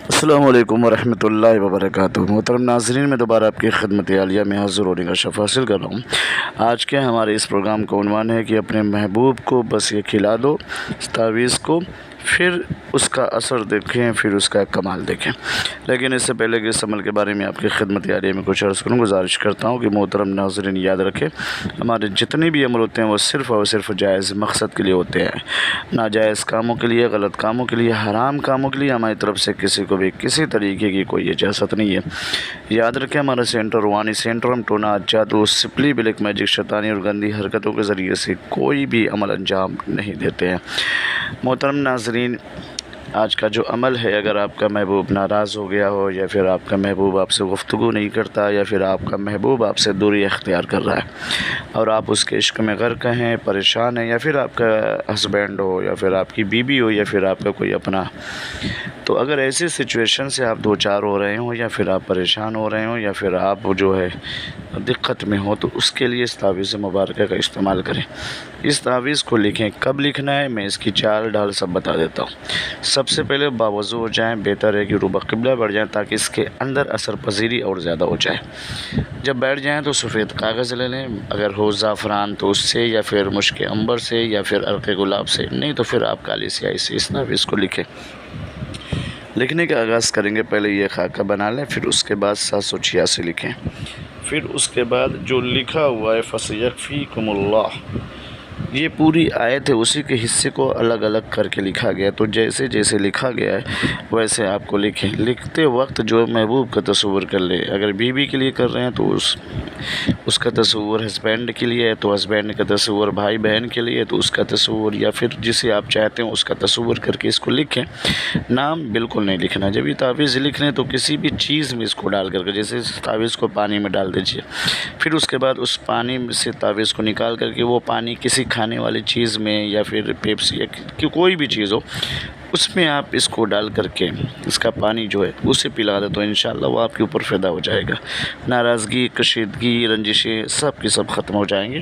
السلام علیکم ورحمۃ اللہ وبرکاتہ۔ محترم ناظرین، میں دوبارہ آپ کی خدمت عالیہ میں حاضر ہونے کا شرف حاصل کر رہا ہوں۔ آج کے ہمارے اس پروگرام کا عنوان ہے کہ اپنے محبوب کو بس یہ کھلا دو اس تعویذ کو، پھر اس کا اثر دیکھیں، پھر اس کا کمال دیکھیں۔ لیکن اس سے پہلے کہ اس عمل کے بارے میں آپ کی خدمت عالیہ میں کچھ عرض کروں، گزارش کرتا ہوں کہ محترم ناظرین یاد رکھیں، ہمارے جتنے بھی عمل ہوتے ہیں وہ صرف اور صرف جائز مقصد کے لیے ہوتے ہیں۔ ناجائز کاموں کے لیے، غلط کاموں کے لیے، حرام کاموں کے لیے ہماری طرف سے کسی کو بھی کسی طریقے کی کوئی اجازت نہیں ہے۔ یاد رکھیں، ہمارا سینٹر روحانی سینٹر، ہم ٹونا، جادو، سپلی، بلیک میجک، شیطانی اور گندی حرکتوں کے ذریعے سے کوئی بھی عمل انجام نہیں دیتے ہیں۔ محترم ناظرین، آج کا جو عمل ہے، اگر آپ کا محبوب ناراض ہو گیا ہو، یا پھر آپ کا محبوب آپ سے گفتگو نہیں کرتا، یا پھر آپ کا محبوب آپ سے دوری اختیار کر رہا ہے اور آپ اس کے عشق میں غرق ہیں، پریشان ہیں، یا پھر آپ کا ہسبینڈ ہو، یا پھر آپ کی بیوی ہو، یا پھر آپ کا کوئی اپنا، تو اگر ایسی سچویشن سے آپ دو چار ہو رہے ہوں، یا پھر آپ پریشان ہو رہے ہوں، یا پھر آپ جو ہے دقت میں ہو، تو اس کے لیے اس تعویذ مبارکہ کا استعمال کریں۔ اس تعویذ کو لکھیں، کب لکھنا ہے میں اس کی چال ڈھال سب بتا دیتا ہوں۔ سب سے پہلے باوضو ہو جائیں، بہتر ہے کہ روبہ قبلہ بیٹھ جائیں تاکہ اس کے اندر اثر پذیری اور زیادہ ہو جائے۔ جب بیٹھ جائیں تو سفید کاغذ لے لیں، اگر ہو زعفران تو اس سے، یا پھر مشک عنبر سے، یا پھر عرق گلاب سے، نہیں تو پھر آپ کالی سیاہی سے اس تعویذ کو لکھیں۔ لکھنے کا آغاز کریں گے، پہلے یہ خاکہ بنا لیں، پھر اس کے بعد 786 لکھیں، پھر اس کے بعد جو لکھا ہوا ہے فَسَيَكْفِيكُمُ اللَّهُ، یہ پوری آیت ہے، اسی کے حصے کو الگ الگ کر کے لکھا گیا ہے، تو جیسے جیسے لکھا گیا ہے ویسے آپ کو لکھیں۔ لکھتے وقت جو محبوب کا تصور کر لیں، اگر بیوی کے لیے کر رہے ہیں تو اس کا تصور، ہسبینڈ کے لیے ہے تو ہسبینڈ کا تصور، بھائی بہن کے لیے تو اس کا تصور، یا پھر جسے آپ چاہتے ہیں اس کا تصور کر کے اس کو لکھیں۔ نام بالکل نہیں لکھنا۔ جب یہ تعویذ لکھنے تو کسی بھی چیز میں اس کو ڈال کر کے، جیسے اس تعویذ کو پانی میں ڈال دیجیے، پھر اس کے بعد اس پانی سے تعویذ کو نکال کر کے وہ پانی کسی کھانے والی چیز میں، یا پھر پیپسی یا کوئی بھی چیز ہو، اس میں آپ اس کو ڈال کر کے اس کا پانی جو ہے اسے پلا دیں، تو انشاءاللہ وہ آپ کے اوپر فیض ہو جائے گا۔ ناراضگی، کشیدگی، رنجشیں سب کی سب ختم ہو جائیں گے۔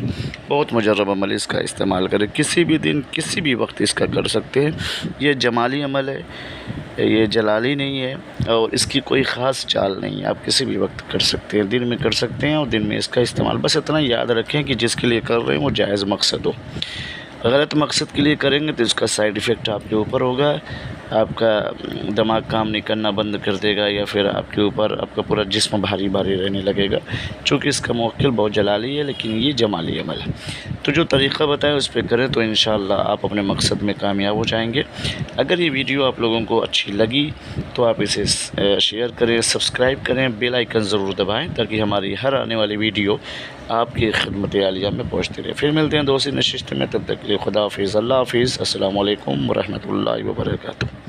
بہت مجرب عمل، اس کا استعمال کریں، کسی بھی دن کسی بھی وقت اس کا کر سکتے ہیں۔ یہ جمالی عمل ہے، یہ جلالی نہیں ہے، اور اس کی کوئی خاص چال نہیں ہے، آپ کسی بھی وقت کر سکتے ہیں، دن میں کر سکتے ہیں، اور دن میں اس کا استعمال، بس اتنا یاد رکھیں کہ جس کے لیے کر رہے ہیں وہ جائز مقصد ہو۔ غلط مقصد کے لیے کریں گے تو اس کا سائیڈ ایفیکٹ آپ کے اوپر ہوگا، آپ کا دماغ کام نہیں کرنا بند کر دے گا، یا پھر آپ کے اوپر آپ کا پورا جسم بھاری بھاری رہنے لگے گا، چونکہ اس کا موکل بہت جلالی ہے، لیکن یہ جمالی عمل ہے۔ تو جو طریقہ بتایا اس پہ کریں تو انشاءاللہ آپ اپنے مقصد میں کامیاب ہو جائیں گے۔ اگر یہ ویڈیو آپ لوگوں کو اچھی لگی تو آپ اسے شیئر کریں، سبسکرائب کریں، بیل آئیکن ضرور دبائیں تاکہ ہماری ہر آنے والی ویڈیو آپ کی خدمت عالیہ میں پہنچتی رہے۔ پھر ملتے ہیں دوسری نشست میں، تب تک کے لیے خدا حافظ، اللہ حافظ، السلام علیکم ورحمۃ اللہ وبرکاتہ۔